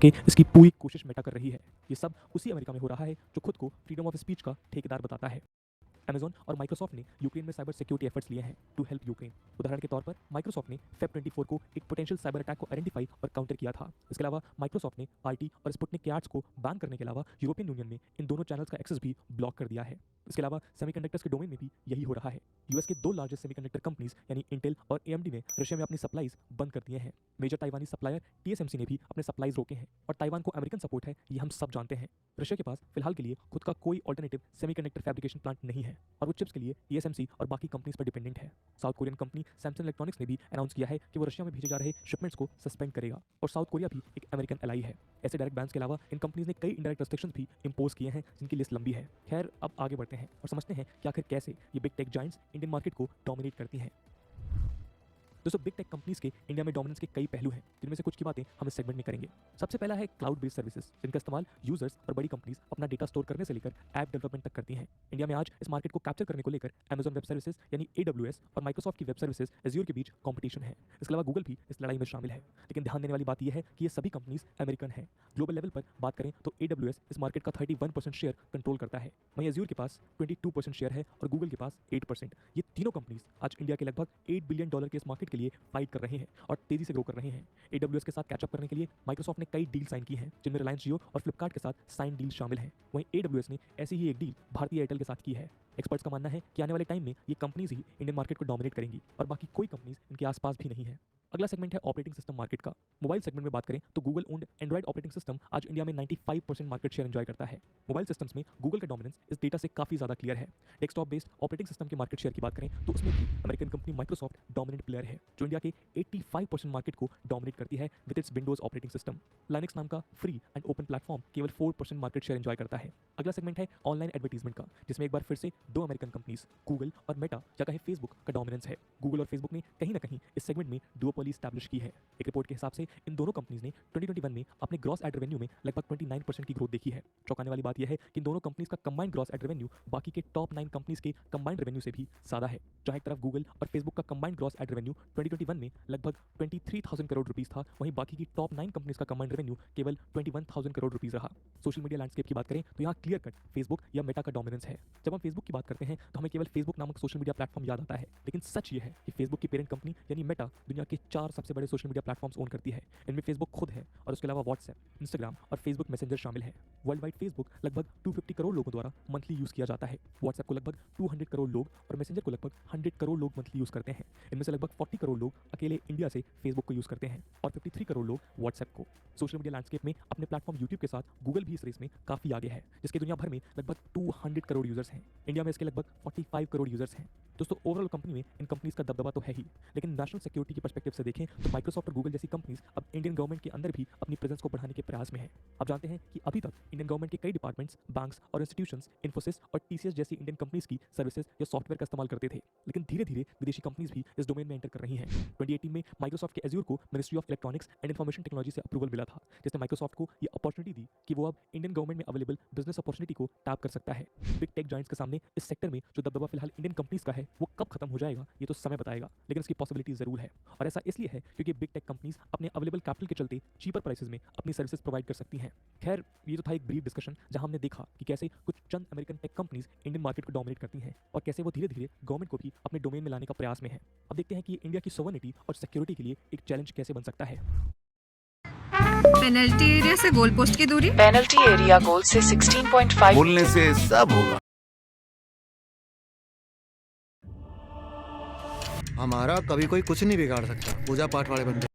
के इसकी पूरी कोशिश मेटा कर रही है। ये सब उसी अमेरिका में हो रहा है जो खुद को फ्रीडम ऑफ स्पीच का ठेकेदार बताता है। अमेजॉन और माइक्रोसॉफ्ट ने यूक्रेन में साइबर सिक्योरिटी एफर्ट्स लिए हैं टू हेल्प यूक्रेन। उदाहरण के तौर पर माइक्रोसॉफ्ट ने फेब 24 को एक पोटेंशियल साइबर अटैक को आइडेंटिफाई और काउंटर किया था। इसके अलावा माइक्रोसॉफ्ट ने आरटी और स्पुतनिक के आर्ट्स को बैन करने के अलावा यूरोपियन यूनियन में इन दोनों चैनल्स का एक्सेस भी ब्लॉक कर दिया है। इसके अलावा सेमीकंडक्टर्स के डोमेन में भी यही हो रहा है। यूएस के दो लार्जेस्ट सेमीकंडक्टर कंपनीज यानी इंटेल और एएमडी ने रशिया में अपनी सप्लाईज बंद कर दिए हैं। मेजर ताइवानी सप्लायर टीएसएमसी ने भी अपने सप्लाईज रोके हैं और ताइवान को अमेरिकन सपोर्ट है, ये हम सब जानते हैं। रशिया के पास फिलहाल के लिए खुद का कोई ऑल्टरनेटिव सेमीकंडक्टर फैब्रिकेशन प्लांट नहीं है और वो चिप्स के लिए टीएसएमसी और बाकी कंपनीज पर डिपेंडेंट है। South Korean company Samsung electronics ने भी अनाउंस किया है कि वो रशिया में भेजे जा रहे शिपमेंट्स को सस्पेंड करेगा और साउथ कोरिया भी एक अमेरिकन एलाई है। ऐसे डायरेक्ट बैन्स के अलावा इन कंपनीज ने कई इनडायरेक्ट रेस्ट्रिक्शंस भी इंपोज किए हैं जिनकी लिस्ट लंबी है। खैर, अब आगे बढ़ते हैं और समझते हैं कि आखिर कैसे ये big tech giants Indian market को डोमिनेट करती हैं। दोस्तों, बिग टेक कंपनीज के इंडिया में डोमिनेंस के कई पहलू हैं जिनमें से कुछ की बातें हम इस सेगमेंट में करेंगे। सबसे पहला है क्लाउड बेस्ड सर्विसेज, जिनका इस्तेमाल यूजर्स और बड़ी कंपनीज अपना डेटा स्टोर करने से लेकर ऐप डेवलपमेंट तक करती हैं। इंडिया में आज इस मार्केट को कैप्चर करने को लेकर अमेजॉन वेब सर्विसेज यानी AWS और माइक्रोसॉफ्ट की वेब सर्विसेज एज्योर के बीच कंपटीशन है। इसके अलावा गूगल भी इस लड़ाई में शामिल है। लेकिन ध्यान देने वाली बात यह है कि ये सभी कंपनीज अमेरिकन है। ग्लोबल लेवल पर बात करें तो AWS इस मार्केट का 31% शेयर कंट्रोल करता है, वहीं एज्योर के पास 22% शेयर है और गूगल के पास 8%। ये तीनों कंपनीज आज इंडिया के लगभग $8 बिलियन के इस मार्केट के लिए फाइट कर रहे हैं और तेजी से ग्रो कर रहे हैं। AWS के साथ कैचअप करने के लिए माइक्रोसॉफ्ट ने कई डील साइन की हैं, जिनमें रिलायंस जियो और फ्लिपकार्ट के साथ साइन डील शामिल हैं। वहीं AWS ने ऐसी ही एक डील भारतीय एयरटेल के साथ की है। एक्सपर्ट्स का मानना है कि आने वाले टाइम में ये कंपनीज ही इंडियन मार्केट को डोमिनेट करेंगी और बाकी कोई कंपनीज इनके आसपास भी नहीं है। अगला सेगमेंट है ऑपरेटिंग सिस्टम मार्केट का। मोबाइल सेगमेंट में बात करें तो Google owned Android operating system आज इंडिया में 95% मार्केट शेयर एंजॉय करता है। मोबाइल सिस्टम्स में गूगल का डोमिनेंस इस डेटा से काफी ज्यादा क्लियर है। डेस्कटॉप बेस्ड ऑपरेटिंग सिस्टम के मार्केट शेयर की बात करें तो उसमें भी American company Microsoft dominant player है, जो इंडिया के 85% मार्केट को डोमिनेट करती है with its Windows operating system. Linux नाम का फ्री एंड ओपन प्लेटफॉर्म केवल 4% मार्केट शेयर एंजॉय करता है। अगला सेगमेंट है ऑनलाइन एडवर्टीजमेंट का, जिसमें एक बार फिर से दो अमेरिकन कंपनीज गूगल और मेटा या कहें फेसबुक का डोमिनेंस है। गूगल और फेसबुक ने कहीं ना कहीं इस सेगमेंट में डुओपोली एस्टैब्लिश की है। एक रिपोर्ट के हिसाब से इन दोनों कंपनीज ने 2021 में अपने ग्रॉस एड रेवेन्यू में लगभग 29% की ग्रोथ देखी है। चौंकाने वाली बात यह है कि इन दोनों कंपनीज का कंबाइंड ग्रॉस एड रेवेन्यू बाकी के टॉप 9 कंपनीज के कंबाइंड रेवेन्यू से भी ज्यादा है। जहां एक तरफ गूगल और फेसबुक का कंबाइंड ग्रॉस एड रेवेन्यू 2021 में लगभग 23,000 करोड़ रुपीस था, वहीं बाकी की टॉप 9 कंपनीज का कंबाइंड रेवेन्यू केवल 21,000 करोड़ रुपीस रहा। सोशल मीडिया लैंडस्केप की बात करें तो यहाँ क्लियर कट फेसबुक या मेटा का डोमिनेंस है। जब हम फेसबुक की बात करते हैं तो हमें केवल फेसबुक नामक सोशल मीडिया प्लेटफॉर्म याद आता है, लेकिन सच ये है कि फेसबुक की पेरेंट कंपनी यानी मेटा दुनिया के 4 सबसे बड़े सोशल मीडिया प्लेटफॉर्म्स ओन करती है। इनमें फेसबुक खुद है और उसके अलावा व्हाट्सएप, इंस्टाग्राम और फेसबुक मैसेंजर शामिल है। वर्ल्ड वाइड फेसबुक लगभग 250 करोड़ लोगों द्वारा मंथली यूज किया जाता है। व्हाट्सएप को लगभग 200 करोड़ लोग और मैसेंजर को लगभग 100 करोड़ लोग मंथली यूज करते हैं। इनमें से लगभग 40 करोड़ लोग अकेले इंडिया से फेसबुक को यूज करते हैं और 53 करोड़ लोग व्हाट्सएप को। सोशल मीडिया लैंडस्केप में अपने प्लेटफॉर्म यूट्यूब के साथ गूगल भी इस रेस में काफी आगे है, जिसके दुनिया भर में लगभग 200 करोड़ यूजर्स हैं। इंडिया में इसके लगभग 45 करोड़ यूजर्स हैं। दोस्तों, ओवरऑल कंपनी में इन कंपनीज का दबदबा तो है ही, लेकिन नेशनल सिक्योरिटी की पर्सपेक्टिव से देखें तो माइक्रोसॉफ्ट और गूगल जैसी कंपनीज अब इंडियन गवर्नमेंट के अंदर भी अपनी प्रेजेंस को बढ़ाने के प्रयास में है। आप जानते हैं कि अभी तक इंडियन गवर्नमेंट के कई डिपार्टमेंट्स, बैंक्स और इंस्टीट्यूशंस इन्फोसिस और TCS जैसी इंडियन कंपनीज की सर्विसेज या सॉफ्टवेयर का इस्तेमाल करते थे, लेकिन धीरे धीरे विदेशी कंपनीज भी इस डोमेन में एंटर कर रही हैं। 2018 में माइक्रोसॉफ्ट के एज्योर को ministry of electronics and information technology से अप्रूवल मिला था, जिसने माइक्रोसॉफ्ट को ये अपॉर्चुनिटी दी कि वो अब इंडियन गवर्नमेंट में अवेलेबल बिजनेस अपॉर्चुनिटी को टैप कर सकता है। बिग टेक जायंट्स के सामने इस सेक्टर में जो दबदबा फिलहाल इंडियन कंपनीज का है वो कब खत्म हो जाएगा ये तो समय बताएगा, लेकिन इसकी पॉसिबिलिटी जरूर है। और ऐसा इसलिए है क्योंकि बिग टेक कंपनीज अपने अवेलेबल कैपिटल के चलते चीपर प्राइसेस में अपनी सर्विसेज प्रोवाइड कर सकती हैं। खैर, ये तो था एक ब्रीफ डिस्कशन जहां हमने देखा कि कैसे कुछ चंद American tech companies Indian market को डोमिनेट करती हैं और कैसे वो धीरे धीरे गवर्नमेंट को भी अपने डोमेन में लाने का प्रयास में है। अब देखते हैं कि इंडिया की सोवरेनिटी और सिक्योरिटी के लिए एक चैलेंज कैसे बन सकता है। पेनल्टी एरिया से गोल पोस्ट की दूरी, पेनल्टी एरिया गोल से 16.5 बोलने से सब होगा। हमारा कभी कोई कुछ नहीं बिगाड़ सकता, पूजा पाठ वाले बंदे।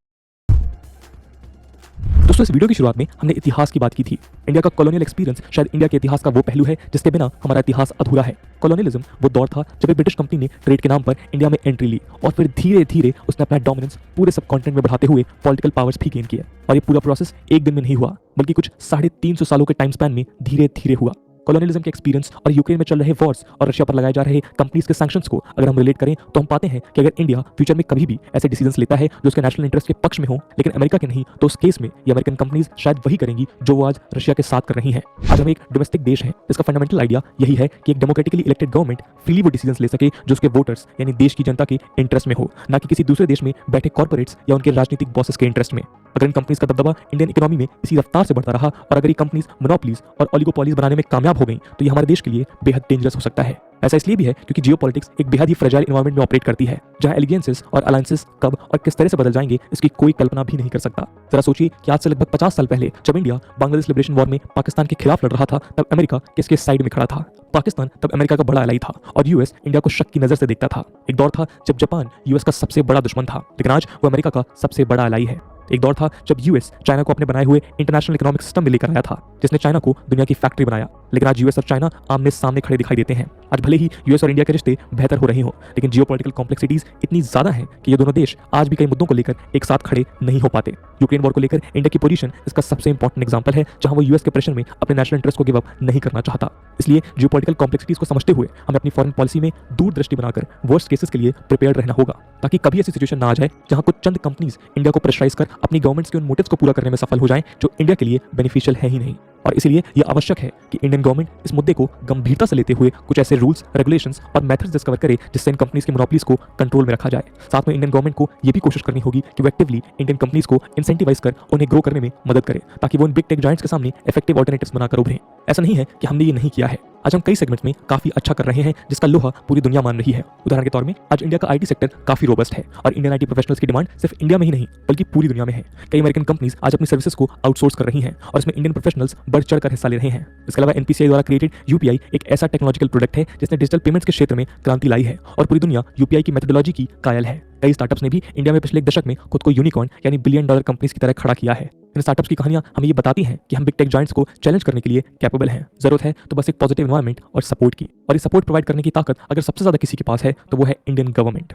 दोस्तों, इस वीडियो की शुरुआत में हमने इतिहास की बात की थी। इंडिया का कॉलोनियल एक्सपीरियंस शायद इंडिया के इतिहास का वो पहलू है जिसके बिना हमारा इतिहास अधूरा है। कॉलोनियलिज्म वो दौर था जब एक ब्रिटिश कंपनी ने ट्रेड के नाम पर इंडिया में एंट्री ली और फिर धीरे धीरे उसने अपना डोमिनेंस पूरे सब कॉन्टिनेंट में बढ़ाते हुए पॉलिटिकल पावर्स भी गेन किए। और ये पूरा प्रोसेस एक दिन में नहीं हुआ, बल्कि कुछ 350 सालों के टाइम स्पैन में धीरे धीरे हुआ। कॉलोनियलिज्म के एक्सपीरियंस और यूक्रेन में चल रहे वॉर्स और रशिया पर लगाए जा रहे कंपनीज के सैंक्शंस को अगर हम रिलेट करें तो हम पाते हैं कि अगर इंडिया फ्यूचर में कभी भी ऐसे डिसीजंस लेता है जो उसके नेशनल इंटरेस्ट के पक्ष में हो लेकिन अमेरिका के नहीं, तो उस केस में ये अमेरिकन कंपनीज शायद वही करेंगी जो वो आज रशिया के साथ कर रही हैं। आज हम एक डोमेस्टिक देश है, इसका फंडामेंटल आइडिया यही है कि एक डेमोक्रेटिकली इलेक्टेड गवर्नमेंट फ्रीली वो डिसीजंस ले सके जो उसके वोटर्स यानी देश की जनता के इंटरेस्ट में हो, ना कि किसी दूसरे देश में बैठे कॉर्पोरेट्स या उनके राजनीतिक बॉसेस के इंटरेस्ट में। अगर इन कंपनीज का दबदबा इंडियन इकोनॉमी में इसी रफ्तार से बढ़ता रहा और अगर ये कंपनीज मोनोपोलीज और ओलिगोपोलीज बनाने में कामयाब हो गई तो ये हमारे देश के लिए बेहद डेंजरस हो सकता है। ऐसा इसलिए भी है क्योंकि जियोपॉलिटिक्स एक बेहद ही फ्रेजाइल एनवायरनमेंट में ऑपरेट करती है जहां एलियंसेस और अलायंसेस कब और किस तरह से बदल जाएंगे इसकी कोई कल्पना भी नहीं कर सकता। जरा सोचिए कि आज से लगभग 50 साल पहले जब इंडिया बांग्लादेश लिबरेशन वॉर में पाकिस्तान के खिलाफ लड़ रहा था तब अमेरिका किसके साइड में खड़ा था। पाकिस्तान तब अमेरिका का बड़ा एलाई था और यूएस इंडिया को शक की नजर से देखता था। एक दौर था जब जापान यूएस का सबसे बड़ा दुश्मन था, लेकिन आज वो अमेरिका का सबसे बड़ा एलाई है। एक दौर था जब यूएस चाइना को अपने बनाए हुए इंटरनेशनल इकोनॉमिक सिस्टम में लेकर आया था जिसने चाइना को दुनिया की फैक्ट्री बनाया, लेकिन आज यूएस और चाइना आमने सामने खड़े दिखाई देते हैं। आज भले ही यूएस और इंडिया के रिश्ते बेहतर हो रहे हो, लेकिन जियोपॉलिटिकल कॉम्प्लेक्सिटीज इतनी ज्यादा हैं कि ये दोनों देश आज भी कई मुद्दों को लेकर एक साथ खड़े नहीं हो पाते। यूक्रेन वॉर को लेकर इंडिया की पोजीशन इसका सबसे इंपॉर्टेंट एग्जांपल है जहां वो यूएस के प्रेशर में अपने नेशनल इंटरेस्ट को गिव अप नहीं करना चाहता। इसलिए जियोपॉलिटिकल कॉम्प्लेक्सिटीज को समझते हुए हमें अपनी फॉरेन पॉलिसी में दूरदृष्टि बनाकर वर्स्ट केसेस के लिए प्रिपेयर्ड रहना होगा ताकि कभी ऐसी सिचुएशन ना आ जाए जहां कुछ चंद कंपनीज इंडिया को प्रेशराइज कर अपनी गवर्नमेंट्स के उन मोटिव्स को पूरा करने में सफल हो जाएं जो इंडिया के लिए बेनिफिशियल है ही नहीं। और इसलिए यह आवश्यक है कि इंडियन गवर्नमेंट इस मुद्दे को गंभीरता से लेते हुए कुछ ऐसे रूल्स, रेगुलेशंस और मेथड्स डिस्कवर करे जिससे इन कंपनीज की मोनोपोलीज को कंट्रोल में रखा जाए। साथ में इंडियन गवर्नमेंट को यह भी कोशिश करनी होगी कि वो एक्टिवली इंडियन कंपनीज को इंसेंटिवाइज कर उन्हें ग्रो करने में मदद करे ताकि वो इन बिग टेक जायंट्स के सामने इफेक्टिव ऑल्टरनेटिव्स बनाकर उभरें। ऐसा नहीं है कि हमने ये नहीं किया है, आज हम कई सेगमेंट्स में काफी अच्छा कर रहे हैं जिसका लोहा पूरी दुनिया मान रही है। उदाहरण के तौर में आज इंडिया का आईटी सेक्टर काफी रोबस्ट है और इंडियन आईटी प्रोफेशनल्स की डिमांड सिर्फ इंडिया में ही नहीं बल्कि पूरी दुनिया में है। कई अमेरिकन कंपनीज आज अपनी सर्विसेज को आउटसोर्स कर रही हैं और इसमें इंडियन प्रोफेशनल्स बढ़ चढ़कर हिस्सा ले रहे हैं। इसके अलावा एनपीसीआई द्वारा क्रिएटेड यूपीआई एक ऐसा टेक्नोलॉजिकल प्रोडक्ट है जिसने डिजिटल पेमेंट्स के क्षेत्र में क्रांति लाई है और पूरी दुनिया यूपीआई की मेथोडोलॉजी की कायल है। कई स्टार्टअप्स ने भी इंडिया में पिछले एक दशक में खुद को यूनिकॉर्न यानी बिलियन डॉलर कंपनीज की तरह खड़ा किया है। इन स्टार्टअप्स की कहानियां हमें ये बताती हैं कि हम बिग टेक जायंट्स को चैलेंज करने के लिए कैपेबल हैं। जरूरत है तो बस एक पॉजिटिव एनवायरनमेंट और सपोर्ट की, और ये सपोर्ट प्रोवाइड करने की ताकत अगर सबसे ज्यादा किसी के पास है तो वो है इंडियन गवर्नमेंट।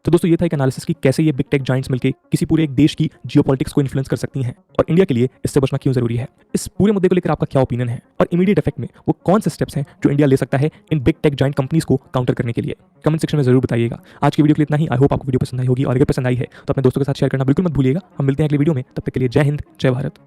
तो दोस्तों ये था एक एनालिसिस कि कैसे ये बिग टेक जायंट्स मिलकर किसी पूरे एक देश की जियोपॉलिटिक्स को इन्फ्लुएंस कर सकती हैं और इंडिया के लिए इससे बचना क्यों जरूरी है। इस पूरे मुद्दे को लेकर आपका क्या ओपिनियन है और इमीडिएट इफेक्ट में वो कौन से स्टेप्स हैं जो इंडिया ले सकता है in big tech giant companies को काउंटर करने के लिए। कमेंट सेक्शन में जरूर बताइएगा। आज की वीडियो के लिए इतना ही। आई होप आपको वीडियो पसंद आई होगी और अगर पसंद आई है तो अपने दोस्तों के साथ शेयर करना बिल्कुल मत भूलिएगा। हम मिलते हैं अगली वीडियो में, तब तक के लिए जय हिंद, जय भारत।